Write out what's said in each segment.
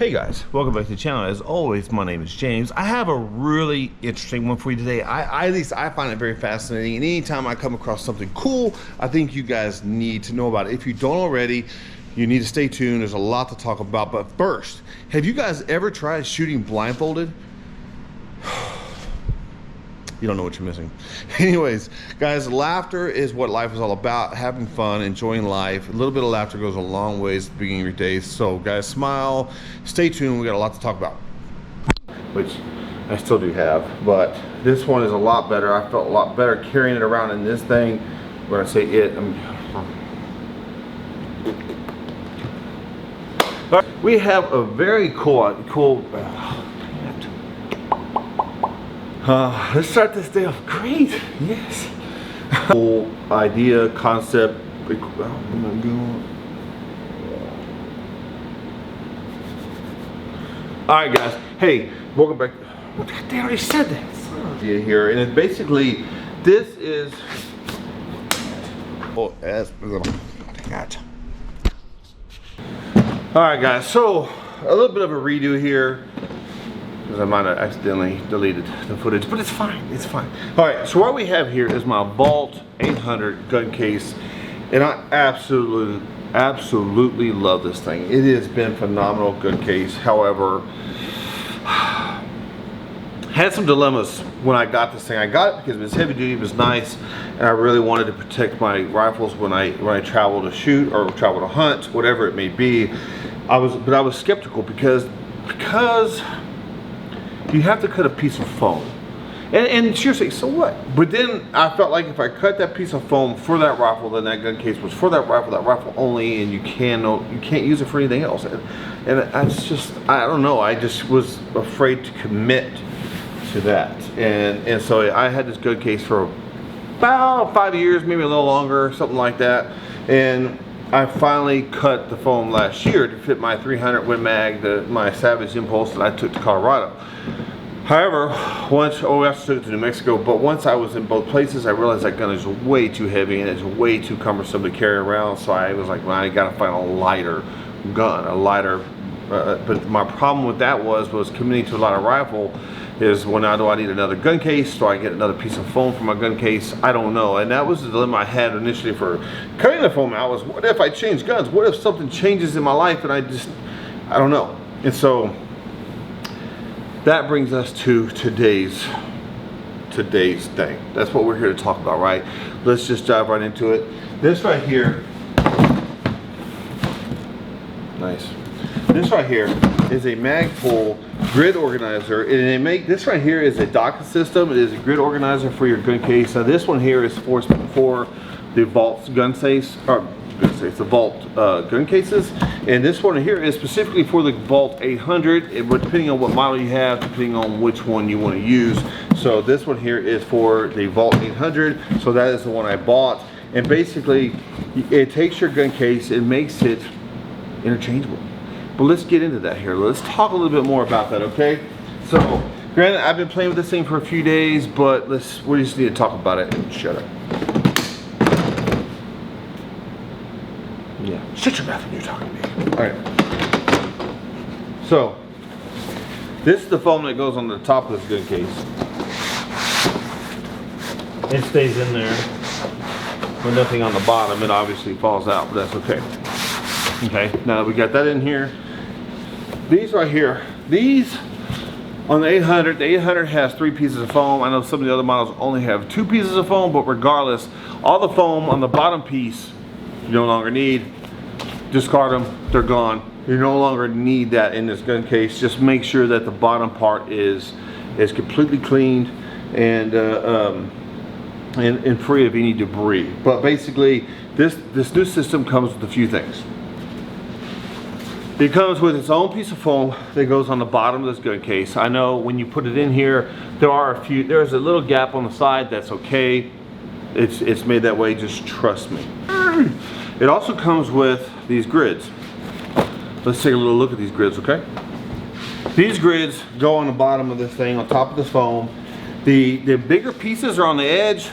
Hey guys, welcome back to the channel. As always, my name is James. I have a really interesting one for you today. At least I find it very fascinating, and anytime I come across something cool, I think you guys need to know about it. If you don't already, you need to stay tuned. There's a lot to talk about. But first, have you guys ever tried shooting blindfolded? You don't know what you're missing. Anyways, guys, laughter is what life is all about. Having fun, enjoying life. A little bit of laughter goes a long ways at the beginning of your day. So guys, smile, stay tuned. We got a lot to talk about, which I still do have, but this one is a lot better. I felt a lot better carrying it around in this thing. When I say it, we have a very cool let's start this day off great. Yes. Whole idea, concept. Alright guys, hey, welcome back. They already said that. Idea here, and it basically, this is Alright guys, so a little bit of a redo here, because I might have accidentally deleted the footage, but it's fine, it's fine. All right, so what we have here is my Vault 800 gun case, and I absolutely love this thing. It has been phenomenal gun case. However, had some dilemmas when I got this thing. I got it because it was heavy duty, it was nice, and I really wanted to protect my rifles when I travel to shoot or travel to hunt, whatever it may be. I was skeptical because you have to cut a piece of foam, and seriously, so what? But then I felt like if I cut that piece of foam for that rifle, then that gun case was for that rifle only, and you can't use it for anything else. And it's just, I don't know, I just was afraid to commit to that, and so I had this gun case for about 5 years, maybe a little longer, something like that, and I finally cut the foam last year to fit my 300 Win Mag, my Savage Impulse that I took to Colorado. However, I took it to New Mexico, but once I was in both places, I realized that gun is way too heavy and it's way too cumbersome to carry around. So I was like, well, I gotta find a lighter gun, but my problem with that was committing to a lighter rifle. Is, well, now do I need another gun case? Do I get another piece of foam for my gun case? I don't know. And that was the dilemma I had initially for cutting the foam out, was what if I change guns? What if something changes in my life and I don't know. And so that brings us to today's thing. That's what we're here to talk about, right? Let's just dive right into it. This right here, nice. This right here is a Magpul Grid Organizer, and this right here is a Daka system. It is a grid organizer for your gun case. Now this one here is for the Vault gun case, the Vault gun cases, and this one here is specifically for the Vault 800. But depending on what model you have, depending on which one you want to use. So this one here is for the Vault 800. So that is the one I bought, and basically it takes your gun case and makes it interchangeable. But let's get into that here. Let's talk a little bit more about that, okay? So, granted, I've been playing with this thing for a few days, but we just need to talk about it and shut up. Yeah, shut your mouth when you're talking to me. All right. So, this is the foam that goes on the top of this gun case. It stays in there with nothing on the bottom. It obviously falls out, but that's okay. Okay, now that we got that in here, these right here, these on the 800 has 3 pieces of foam. I know some of the other models only have 2 pieces of foam, but regardless, all the foam on the bottom piece you no longer need. Discard them, they're gone. You no longer need that in this gun case. Just make sure that the bottom part is completely cleaned and free of any debris. But basically, this new system comes with a few things. It comes with its own piece of foam that goes on the bottom of this gun case. I know when you put it in here, there's a little gap on the side. That's okay. It's made that way, just trust me. It also comes with these grids. Let's take a little look at these grids, okay? These grids go on the bottom of this thing, on top of this foam. The bigger pieces are on the edge.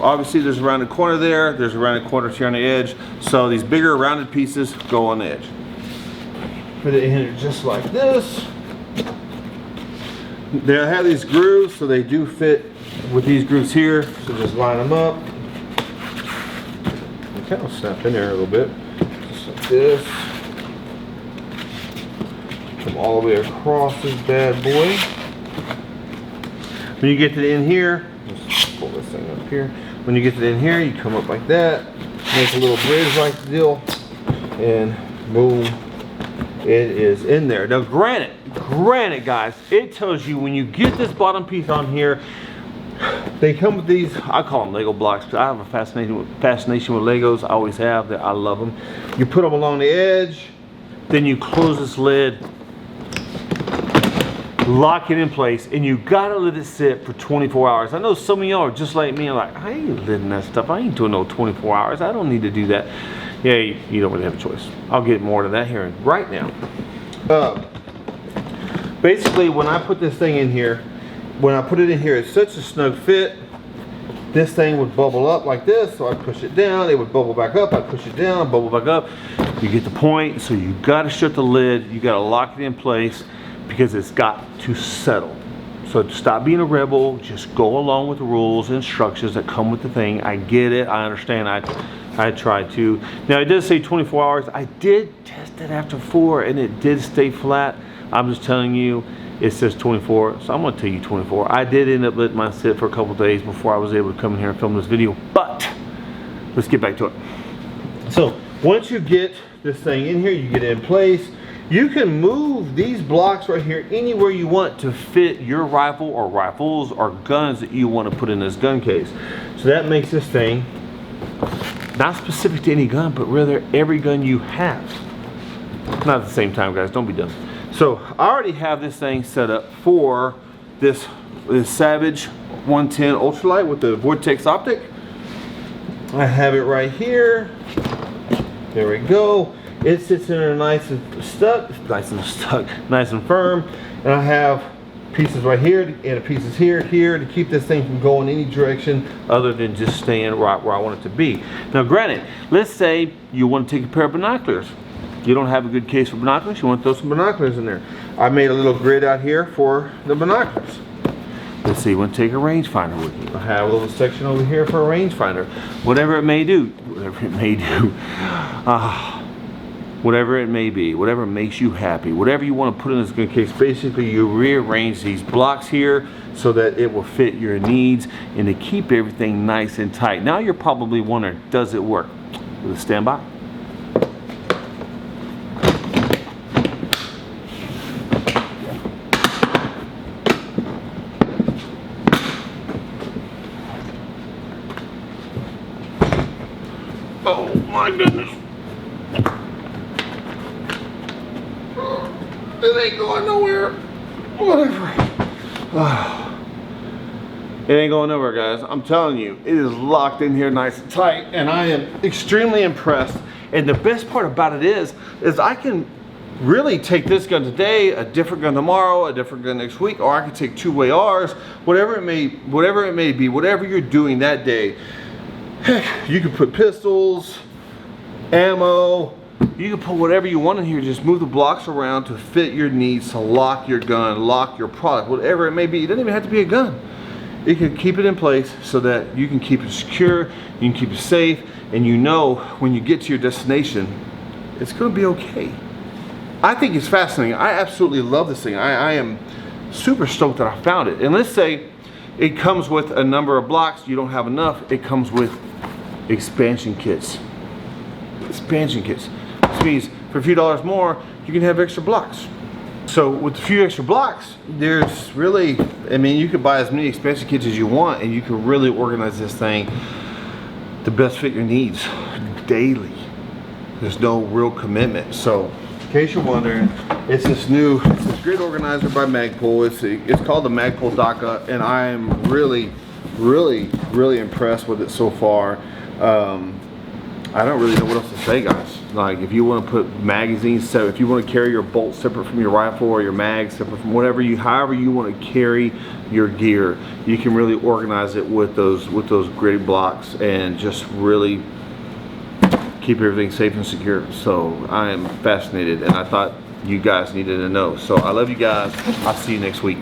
Obviously there's a rounded corner there, there's a rounded corner here on the edge. So these bigger rounded pieces go on the edge. Put it in here just like this. They have these grooves, so they do fit with these grooves here. So just line them up. They kind of snap in there a little bit, just like this. Come all the way across this bad boy. When you get to the end here, let's pull this thing up here. When you get to the end here, you come up like that, make a little bridge like the deal, and boom, it is in there. Now granted guys, it tells you when you get this bottom piece on here, they come with these, I call them Lego blocks, because I have a fascination with Legos. I always have. I love them. You put them along the edge, then you close this lid, lock it in place, and you gotta let it sit for 24 hours. I know some of y'all are just like me, like, I ain't letting that stuff, I ain't doing no 24 hours, I don't need to do that. Yeah, you don't really have a choice. I'll get more to that here right now. Basically, when I put this thing in here, when I put it in here, it's such a snug fit. This thing would bubble up like this, so I'd push it down, it would bubble back up, I'd push it down, bubble back up. You get the point, so you gotta shut the lid, you gotta lock it in place, because it's got to settle. So stop being a rebel, just go along with the rules and instructions that come with the thing. I get it, I understand, I tried to. Now it does say 24 hours. I did test it after 4 and it did stay flat. I'm just telling you, it says 24, so I'm gonna tell you 24. I did end up letting mine sit for a couple days before I was able to come in here and film this video, but let's get back to it. So once you get this thing in here, you get it in place, you can move these blocks right here anywhere you want to fit your rifle or rifles or guns that you want to put in this gun case. So that makes this thing not specific to any gun, but rather every gun you have. Not at the same time, guys, don't be dumb. So I already have this thing set up for this Savage 110 ultralight with the Vortex optic. I have it right here. There we go. It sits in there nice and firm. And I have pieces right here and pieces here to keep this thing from going any direction other than just staying right where I want it to be. Now granted, let's say you want to take a pair of binoculars. You don't have a good case for binoculars, you want to throw some binoculars in there. I made a little grid out here for the binoculars. Let's see, you want to take a rangefinder with you. I have a little section over here for a rangefinder. Whatever it may do, whatever it may be, whatever makes you happy, whatever you want to put in this gun case, basically you rearrange these blocks here so that it will fit your needs and to keep everything nice and tight. Now you're probably wondering, does it work? Will it stand by? Oh my goodness. It ain't going nowhere. Whatever. It ain't going nowhere, guys. I'm telling you, it is locked in here nice and tight, and I am extremely impressed. And the best part about it is I can really take this gun today, a different gun tomorrow, a different gun next week, or I can take two-way R's, whatever it may be, whatever you're doing that day. Heck, you can put pistols, ammo, you can put whatever you want in here. Just move the blocks around to fit your needs, to lock your gun, lock your product, whatever it may be. It doesn't even have to be a gun. You can keep it in place so that you can keep it secure, you can keep it safe, and you know when you get to your destination, it's going to be okay. I think it's fascinating. I absolutely love this thing. I am super stoked that I found it. And let's say it comes with a number of blocks, you don't have enough, it comes with expansion kits. Expansion kits. Which means for a few dollars more, you can have extra blocks. So with a few extra blocks, there's really, I mean, you could buy as many expansion kits as you want and you can really organize this thing to best fit your needs daily. There's no real commitment. So in case you're wondering, it's this grid organizer by Magpul. It's called the Magpul Daka, and I am really impressed with it so far. I don't really know what else to say, guys. Like, if you want to put magazines, so if you want to carry your bolt separate from your rifle or your mag separate from however you want to carry your gear, you can really organize it with those grid blocks and just really keep everything safe and secure. So I am fascinated, and I thought you guys needed to know. So I love you guys. I'll see you next week.